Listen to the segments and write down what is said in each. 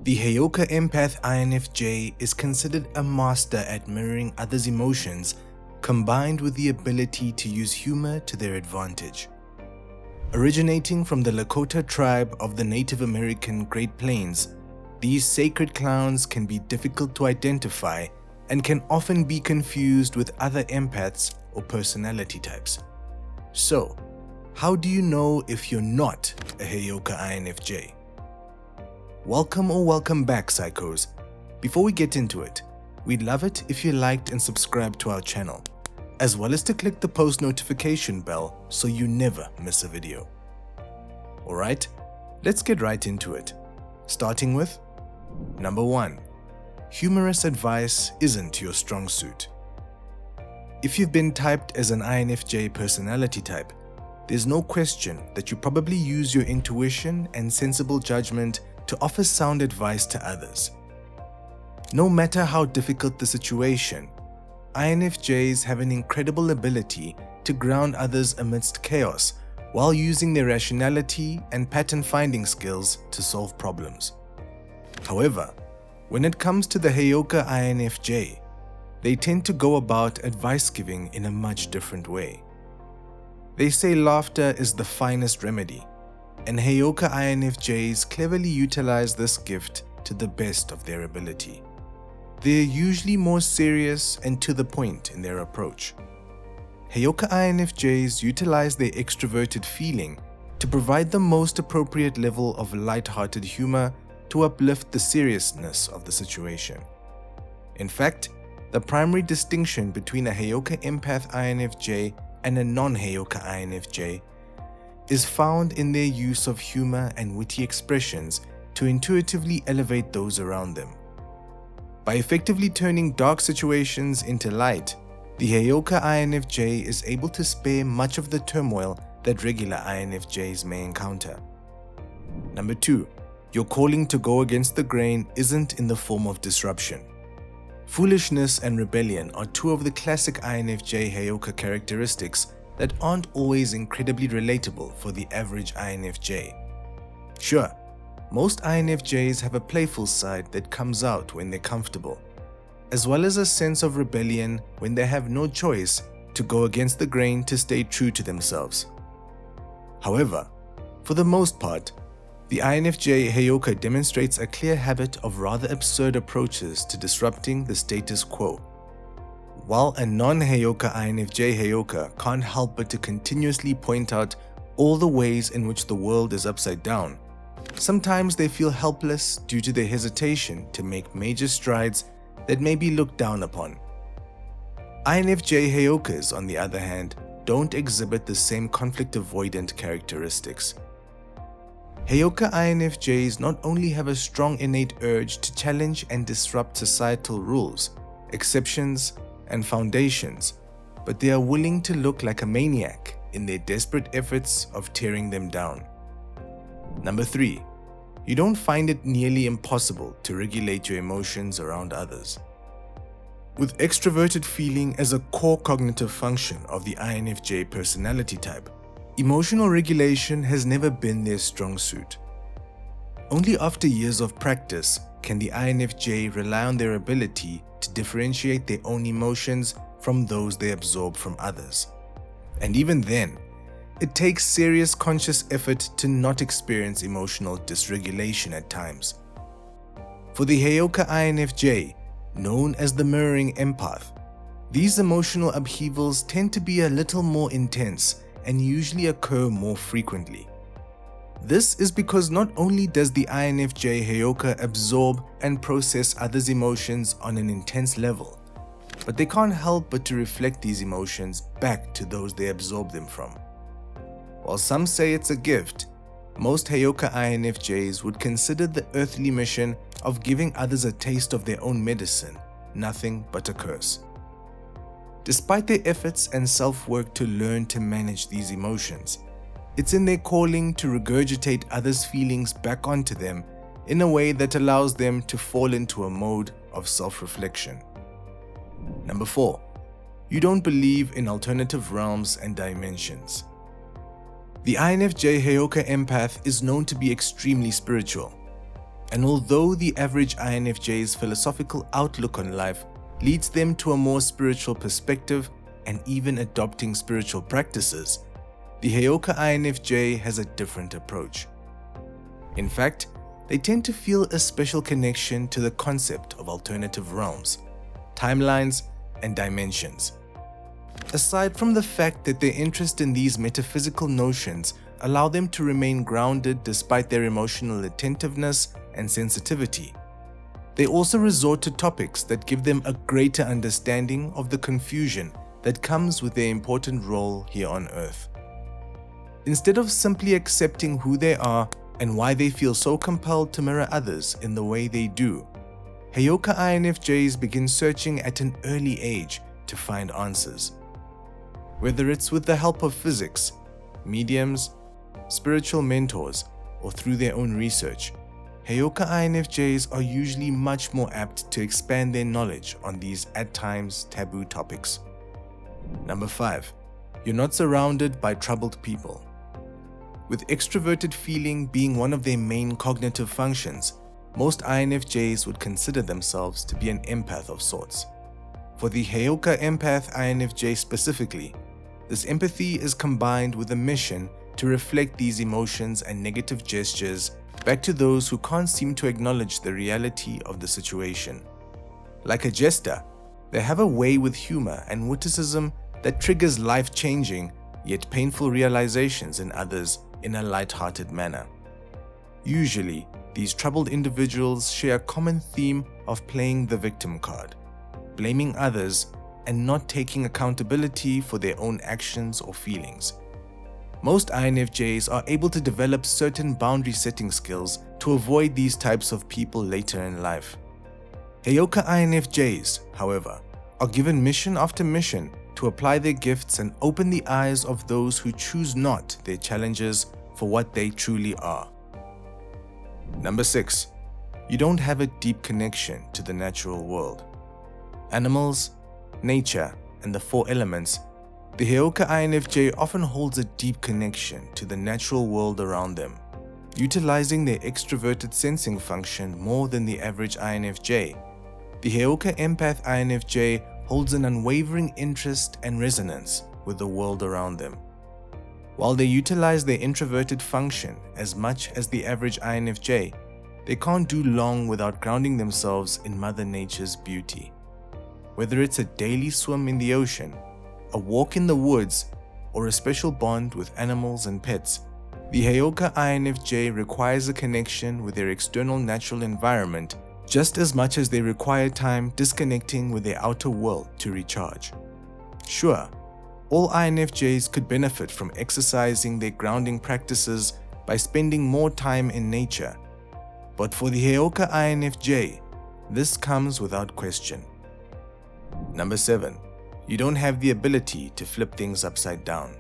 The Heyoka empath INFJ is considered a master at mirroring others' emotions, combined with the ability to use humor to their advantage. Originating from the Lakota tribe of the Native American Great Plains, these sacred clowns can be difficult to identify and can often be confused with other empaths or personality types. So, how do you know if you're not a Heyoka INFJ? Welcome back, psychos. Before we get into it, we'd love it if you liked and subscribed to our channel, as well as to click the post notification bell so you never miss a video. Alright, let's get right into it. Starting with number 1. Humorous advice isn't your strong suit. If you've been typed as an INFJ personality type, there's no question that you probably use your intuition and sensible judgment to offer sound advice to others. No matter how difficult the situation, INFJs have an incredible ability to ground others amidst chaos while using their rationality and pattern-finding skills to solve problems. However, when it comes to the Heyoka INFJ, they tend to go about advice giving in a much different way. They say laughter is the finest remedy, and Heyoka INFJs cleverly utilize this gift to the best of their ability. They're usually more serious and to the point in their approach. Heyoka INFJs utilize their extroverted feeling to provide the most appropriate level of light-hearted humor to uplift the seriousness of the situation. In fact, the primary distinction between a Heyoka empath INFJ and a non-Heyoka INFJ is found in their use of humor and witty expressions to intuitively elevate those around them. By effectively turning dark situations into light, the Heyoka INFJ is able to spare much of the turmoil that regular INFJs may encounter. Number 2. Your calling to go against the grain isn't in the form of disruption. Foolishness and rebellion are two of the classic INFJ Heyoka characteristics that aren't always incredibly relatable for the average INFJ. Sure, most INFJs have a playful side that comes out when they're comfortable, as well as a sense of rebellion when they have no choice to go against the grain to stay true to themselves. However, for the most part, the INFJ Heyoka demonstrates a clear habit of rather absurd approaches to disrupting the status quo. While a non-Heyoka INFJ Heyoka can't help but to continuously point out all the ways in which the world is upside down, sometimes they feel helpless due to their hesitation to make major strides that may be looked down upon. INFJ Heyokas, on the other hand, don't exhibit the same conflict-avoidant characteristics. Heyoka INFJs not only have a strong innate urge to challenge and disrupt societal rules, exceptions, and foundations, but they are willing to look like a maniac in their desperate efforts of tearing them down. Number 3. You don't find it nearly impossible to regulate your emotions around others. With extroverted feeling as a core cognitive function of the INFJ personality type, emotional regulation has never been their strong suit. Only after years of practice can the INFJ rely on their ability to differentiate their own emotions from those they absorb from others. And even then, it takes serious conscious effort to not experience emotional dysregulation at times. For the Heyoka INFJ, known as the mirroring empath, these emotional upheavals tend to be a little more intense and usually occur more frequently. This is because not only does the INFJ Heyoka absorb and process others' emotions on an intense level, but they can't help but to reflect these emotions back to those they absorb them from. While some say it's a gift, most Heyoka INFJs would consider the earthly mission of giving others a taste of their own medicine nothing but a curse. Despite their efforts and self-work to learn to manage these emotions, it's in their calling to regurgitate others' feelings back onto them in a way that allows them to fall into a mode of self-reflection. Number 4. You don't believe in alternative realms and dimensions. The INFJ Heyoka empath is known to be extremely spiritual, And although the average INFJ's philosophical outlook on life leads them to a more spiritual perspective and even adopting spiritual practices, the Heyoka INFJ has a different approach. In fact, they tend to feel a special connection to the concept of alternative realms, timelines, and dimensions. Aside from the fact that their interest in these metaphysical notions allow them to remain grounded despite their emotional attentiveness and sensitivity, they also resort to topics that give them a greater understanding of the confusion that comes with their important role here on Earth. Instead of simply accepting who they are and why they feel so compelled to mirror others in the way they do, Heyoka INFJs begin searching at an early age to find answers. Whether it's with the help of physics, mediums, spiritual mentors, or through their own research, Heyoka INFJs are usually much more apt to expand their knowledge on these at times taboo topics. Number 5. You're not surrounded by troubled people. With extroverted feeling being one of their main cognitive functions, most INFJs would consider themselves to be an empath of sorts. For the Heyoka empath INFJ specifically, this empathy is combined with a mission to reflect these emotions and negative gestures back to those who can't seem to acknowledge the reality of the situation. Like a jester, they have a way with humor and witticism that triggers life-changing yet painful realizations in others in a light-hearted manner. Usually, these troubled individuals share a common theme of playing the victim card, blaming others, and not taking accountability for their own actions or feelings. Most INFJs are able to develop certain boundary-setting skills to avoid these types of people later in life. Heyoka INFJs, however, are given mission after mission to apply their gifts and open the eyes of those who choose not their challenges for what they truly are. Number 6. You don't have a deep connection to the natural world. Animals, nature, and the 4 elements, the Heyoka INFJ often holds a deep connection to the natural world around them, utilizing their extroverted sensing function more than the average INFJ. The Heyoka empath INFJ holds an unwavering interest and resonance with the world around them. While they utilize their introverted function as much as the average INFJ, they can't do long without grounding themselves in Mother Nature's beauty. Whether it's a daily swim in the ocean, a walk in the woods, or a special bond with animals and pets, the Heyoka INFJ requires a connection with their external natural environment just as much as they require time disconnecting with their outer world to recharge. Sure, all INFJs could benefit from exercising their grounding practices by spending more time in nature, but for the Heyoka INFJ, this comes without question. Number 7. You don't have the ability to flip things upside down.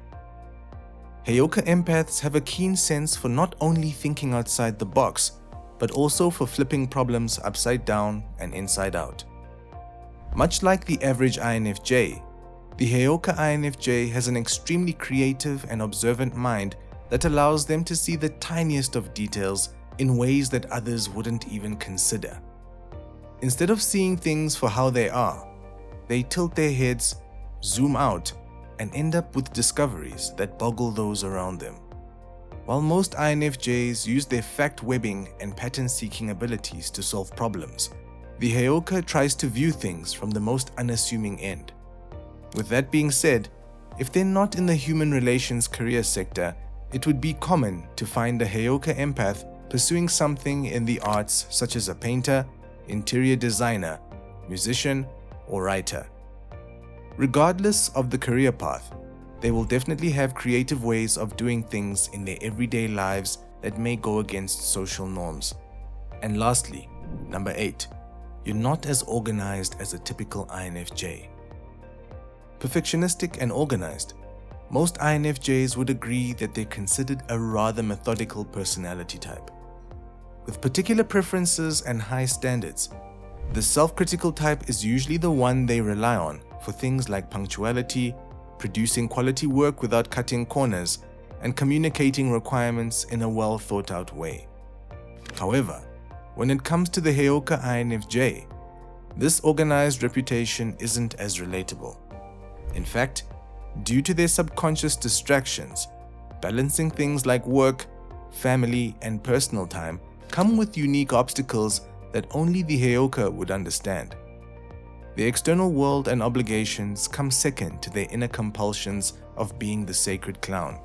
Heyoka empaths have a keen sense for not only thinking outside the box, but also for flipping problems upside down and inside out. Much like the average INFJ, the Heyoka INFJ has an extremely creative and observant mind that allows them to see the tiniest of details in ways that others wouldn't even consider. Instead of seeing things for how they are, they tilt their heads, zoom out, and end up with discoveries that boggle those around them. While most INFJs use their fact-webbing and pattern-seeking abilities to solve problems, the Heyoka tries to view things from the most unassuming end. With that being said, if they're not in the human relations career sector, it would be common to find a Heyoka empath pursuing something in the arts such as a painter, interior designer, musician, or writer. Regardless of the career path, they will definitely have creative ways of doing things in their everyday lives that may go against social norms. And lastly, number 8, you're not as organized as a typical INFJ. Perfectionistic and organized, most INFJs would agree that they're considered a rather methodical personality type. With particular preferences and high standards, the self-critical type is usually the one they rely on for things like punctuality, producing quality work without cutting corners, and communicating requirements in a well-thought-out way. However, when it comes to the Heyoka INFJ, this organized reputation isn't as relatable. In fact, due to their subconscious distractions, balancing things like work, family, and personal time come with unique obstacles that only the Heyoka would understand. The external world and obligations come second to their inner compulsions of being the sacred clown.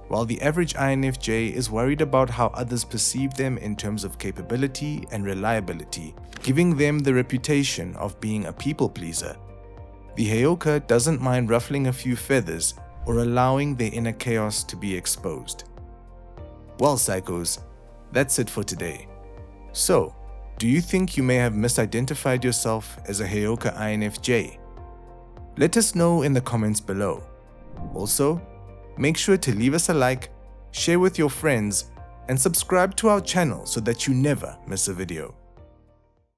While the average INFJ is worried about how others perceive them in terms of capability and reliability, giving them the reputation of being a people pleaser, the Heyoka doesn't mind ruffling a few feathers or allowing their inner chaos to be exposed. Well, psychos, that's it for today. So, do you think you may have misidentified yourself as a Heyoka INFJ? Let us know in the comments below. Also, make sure to leave us a like, share with your friends, and subscribe to our channel so that you never miss a video.